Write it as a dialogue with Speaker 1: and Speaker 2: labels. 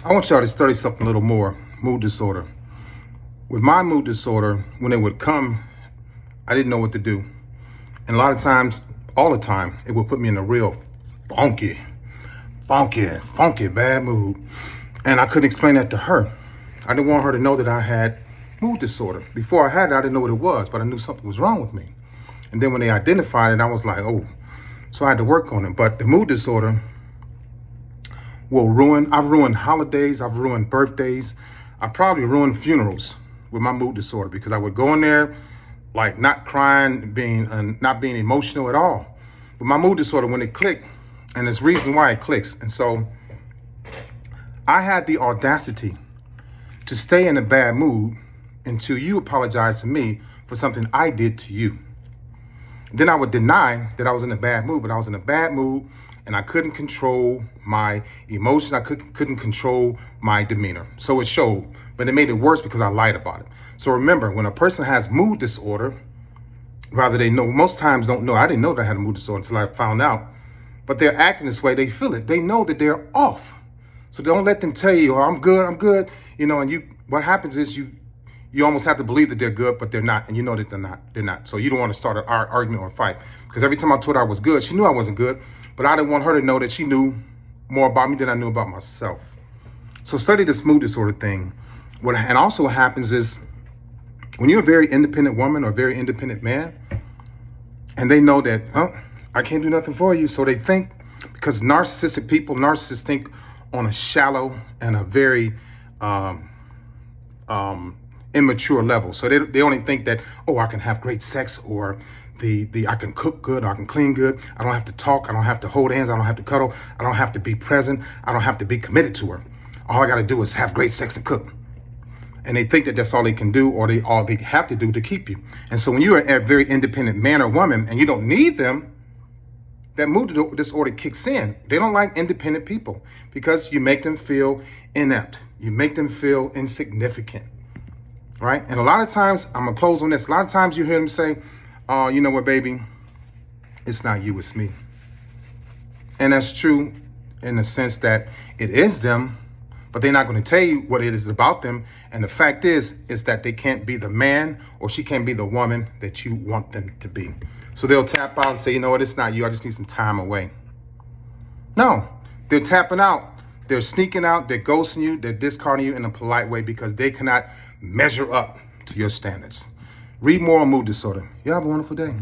Speaker 1: I want y'all to study something a little more. Mood disorder. With my mood disorder, when it would come, I didn't know what to do. And a lot of times, all the time, it would put me in a real funky, bad mood. And I couldn't explain that to her. I didn't want her to know that I had mood disorder. Before I had it, I didn't know what it was, but I knew something was wrong with me. And then when they identified it, I was like, oh, so I had to work on it. But the mood disorder I've ruined holidays, I've ruined birthdays, I probably ruined funerals with my mood disorder, because I would go in there like not crying, not being emotional at all. But my mood disorder, when it clicked, and there's reason why it clicks. And so I had the audacity to stay in a bad mood until you apologize to me for something I did to you. Then I would deny that I was in a bad mood, but I was in a bad mood and I couldn't control my emotions. I couldn't control my demeanor. So it showed, but it made it worse because I lied about it. So remember, when a person has mood disorder, rather they know, most times don't know. I didn't know that I had a mood disorder until I found out. But they're acting this way, they feel it. They know that they're off. So don't let them tell you, oh, I'm good. And what happens is you almost have to believe that they're good, but they're not. And you know that they're not. So you don't want to start an argument or a fight. Because every time I told her I was good, she knew I wasn't good. But I didn't want her to know that she knew more about me than I knew about myself. So study this mood disorder thing. And also what happens is, when you're a very independent woman or a very independent man, and they know that, I can't do nothing for you. So they think, because narcissists think on a shallow and a very immature level. So they only think that, I can have great sex, or I can cook good, or I can clean good. I don't have to talk. I don't have to hold hands. I don't have to cuddle. I don't have to be present. I don't have to be committed to her. All I got to do is have great sex and cook. And they think that that's all they can do, or all they have to do to keep you. And so when you're a very independent man or woman and you don't need them, that mood disorder kicks in. They don't like independent people because you make them feel inept. You make them feel insignificant, right? And a lot of times, I'm going to close on this. A lot of times you hear them say, oh, you know what, baby? It's not you, it's me. And that's true in the sense that it is them, but they're not going to tell you what it is about them. And the fact is that they can't be the man, or she can't be the woman that you want them to be. So they'll tap out and say, you know what, it's not you. I just need some time away. No, they're tapping out. They're sneaking out. They're ghosting you. They're discarding you in a polite way because they cannot measure up to your standards. Read more on mood disorder. You have a wonderful day.